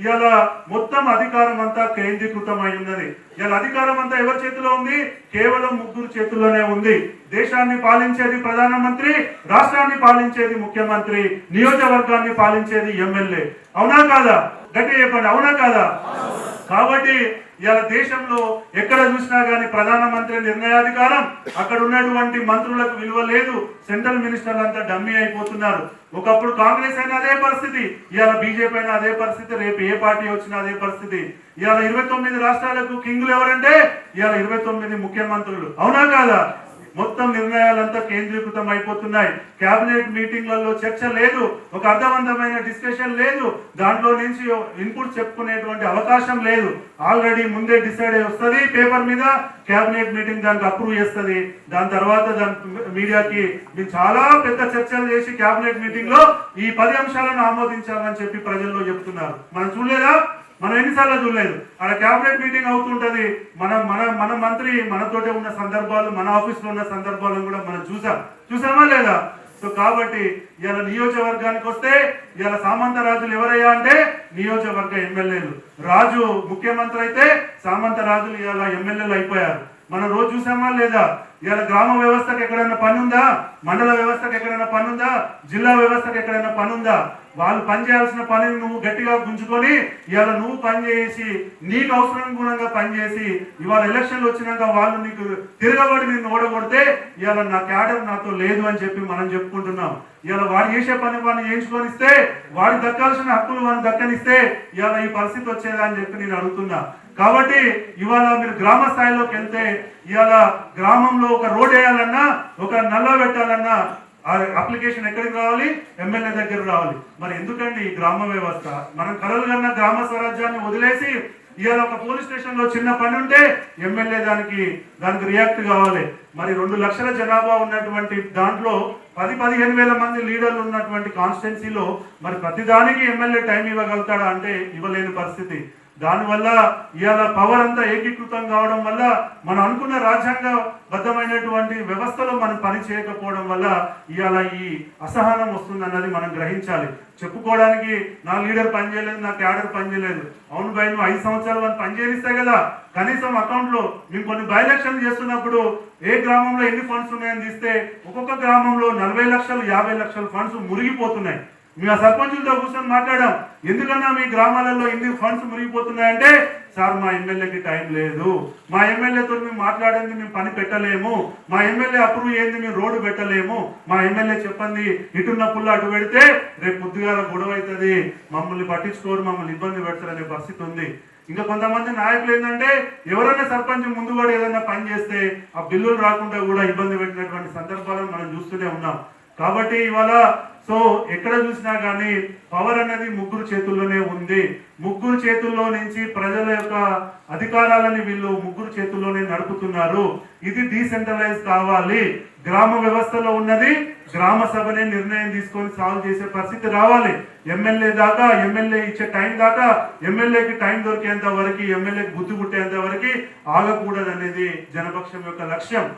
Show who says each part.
Speaker 1: ఇవాళ మొత్తం అధికారం అంతా కేంద్రీకృతమై ఉన్నది. ఇవాళ అధికారం అంతా ఎవరి చేతిలో ఉంది? కేవలం ముగ్గురు చేతుల్లోనే ఉంది. దేశాన్ని పాలించేది ప్రధానమంత్రి, రాష్ట్రాన్ని పాలించేది ముఖ్యమంత్రి, నియోజకవర్గాన్ని పాలించేది ఎమ్మెల్యే. అవునా కాదా? గట్టి చెప్పండి, అవునా కాదా? కాబట్టి ఇవాళ దేశంలో ఎక్కడ చూసినా కానీ ప్రధానమంత్రి నిర్ణయాధికారం, అక్కడ ఉన్నటువంటి మంత్రులకు విలువ లేదు. సెంట్రల్ మినిస్టర్లు అంతా డమ్మీ అయిపోతున్నారు. ఒకప్పుడు కాంగ్రెస్ అయినా అదే పరిస్థితి, ఇవాళ బీజేపీ అయినా అదే పరిస్థితి, రేపు ఏ పార్టీ వచ్చినా అదే పరిస్థితి. ఇవాళ 29 రాష్ట్రాలకు కింగులు ఎవరంటే ఇవాళ 29 ముఖ్యమంత్రులు. అవునా కాదా? మొత్తం నిర్ణయాలంతా కేంద్రీకృతం అయిపోతున్నాయి. కేబినెట్ మీటింగ్లలో చర్చ లేదు, ఒక అర్థవంతమైన డిస్కషన్ లేదు, దాంట్లో నుంచి ఇన్పుట్ చెప్పుకునేటువంటి అవకాశం లేదు. ఆల్రెడీ ముందే డిసైడ్ అయి వస్తుంది పేపర్ మీద, కేబినెట్ మీటింగ్ దానికి అప్రూవ్ చేస్తుంది. దాని తర్వాత మీడియాకి మేము చాలా పెద్ద చర్చలు చేసి కేబినెట్ మీటింగ్ లో ఈ 10 అంశాలను ఆమోదించామని చెప్పి ప్రజల్లో చెప్తున్నారు. మనం చూడలేదా? మనం ఎన్నిసార్లు చూడలేదు. అక్కడ కేబినెట్ మీటింగ్ అవుతుంటది, మన మంత్రి మనతోటే ఉన్న సందర్భాలు, మన ఆఫీస్ లో ఉన్న సందర్భాలను కూడా మనం చూసామా లేదా? సో కాబట్టి ఇవాళ నియోజకవర్గానికి వస్తే ఇవాళ సామంత రాజులు ఎవరయ్యా అంటే నియోజకవర్గ ఎమ్మెల్యేలు. రాజు ముఖ్యమంత్రి అయితే సామంత రాజులు ఇవాళ ఎమ్మెల్యేలు అయిపోయారు. మనం రోజు చూసామా లేదా? ఇవాళ గ్రామ వ్యవస్థకు ఎక్కడైనా పని ఉందా? మండల వ్యవస్థకు ఎక్కడైనా పని ఉందా? జిల్లా వ్యవస్థకు ఎక్కడైనా పని ఉందా? వాళ్ళు పని చేయాల్సిన పనిని నువ్వు గట్టిగా గుంజుకొని ఇవాళ నువ్వు పని చేసి నీకు అవసరానుగుణంగా పనిచేసి ఇవాళ ఎలక్షన్లు వచ్చినాక వాళ్ళు నీకు తిరగబడి నిన్ను ఓడగొడితే ఇవాళ నా క్యాడర్ నాతో లేదు అని చెప్పి మనం చెప్పుకుంటున్నాం. ఇవాళ వాడు చేసే పని వాడిని చేయించుకొనిస్తే, వాడికి దక్కాల్సిన హక్కులు వాడిని దక్కనిస్తే ఇవాళ ఈ పరిస్థితి వచ్చేదా అని చెప్పి నేను అడుగుతున్నా. కాబట్టి ఇవాళ మీరు గ్రామ స్థాయిలోకి వెళ్తే ఇవాళ గ్రామంలో ఒక రోడ్ వేయాలన్నా, ఒక నల్ల పెట్టాలన్నా అప్లికేషన్ ఎక్కడికి రావాలి? ఎమ్మెల్యే దగ్గర రావాలి. మరి ఎందుకండి ఈ గ్రామ వ్యవస్థ? మనం కలలు కన్నా గ్రామ స్వరాజ్యాన్ని వదిలేసి ఇవాళ ఒక పోలీస్ స్టేషన్ లో చిన్న పని ఉంటే ఎమ్మెల్యే దానికి రియాక్ట్ కావాలి. మరి 2 లక్షల జనాభా ఉన్నటువంటి దాంట్లో 10-15 వేల మంది లీడర్లు ఉన్నటువంటి కాన్స్టిట్యున్సీలో మరి ప్రతిదానికి ఎమ్మెల్యే టైం ఇవ్వగలుగుతాడా అంటే ఇవ్వలేని పరిస్థితి. దానివల్ల ఇవాళ పవర్ అంతా ఏకీకృతం కావడం వల్ల మనం అనుకున్న రాజ్యాంగబద్ధమైనటువంటి వ్యవస్థలో మనం పని చేయకపోవడం వల్ల ఇవాళ ఈ అసహనం వస్తుందన్నది మనం గ్రహించాలి. చెప్పుకోవడానికి నా లీడర్ పనిచేయలేదు, నా క్యాడర్ పనిచేయలేదు. అవును భయ్, నువ్వు 5 సంవత్సరాలు మనం పనిచేయిస్తే కదా కనీసం అకౌంట్లో మేము కొన్ని బై ఎలక్షన్ చేస్తున్నప్పుడు ఏ గ్రామంలో ఎన్ని ఫండ్స్ ఉన్నాయని తీస్తే ఒక్కొక్క గ్రామంలో 40 లక్షలు 50 లక్షల ఫండ్స్ మురిగిపోతున్నాయి. మేము ఆ సర్పంచులతో కూర్చొని మాట్లాడాం, ఎందుకన్నా మీ గ్రామాలలో ఎన్ని ఫండ్స్ మురిగిపోతున్నాయంటే సార్ మా ఎమ్మెల్యేకి టైం లేదు, మా ఎమ్మెల్యేతో మేము మాట్లాడింది మేము పని పెట్టలేము, మా ఎమ్మెల్యే అప్రూవ్ అయ్యింది మేము రోడ్డు పెట్టలేము, మా ఎమ్మెల్యే చెప్పండి ఇటున్న పుల్ల అటు పెడితే రేపు పొద్దుగాల గొడవ అవుతుంది, మమ్మల్ని పట్టించుకోరు, మమ్మల్ని ఇబ్బంది పెడతారనే పరిస్థితి ఉంది. ఇంకా కొంతమంది నాయకులు ఏంటంటే ఎవరైనా సర్పంచ్ ముందు కూడా ఏదైనా పని చేస్తే ఆ బిల్లులు రాకుండా కూడా ఇబ్బంది పెట్టినటువంటి సందర్భాలను మనం చూస్తూనే ఉన్నాం. కాబట్టి ఇవాళ సో ఎక్కడ చూసినా కానీ పవర్ అనేది ముగ్గురు చేతుల్లోనే ఉంది. ముగ్గురు చేతుల్లో నుంచి ప్రజల యొక్క అధికారాలని వీళ్ళు ముగ్గురు చేతుల్లోనే నడుపుతున్నారు. ఇది డీసెంట్రలైజ్ కావాలి. గ్రామ వ్యవస్థలో ఉన్నది గ్రామ సభనే నిర్ణయం తీసుకొని సాల్వ్ చేసే పరిస్థితి రావాలి. ఎమ్మెల్యే దాకా, ఎమ్మెల్యే ఇచ్చే టైం దాకా, ఎమ్మెల్యేకి టైం దొరికేంత వరకు, ఎమ్మెల్యేకి బుద్ధి పుట్టేంత వరకు ఆగకూడదు అనేది జనపక్షం యొక్క లక్ష్యం.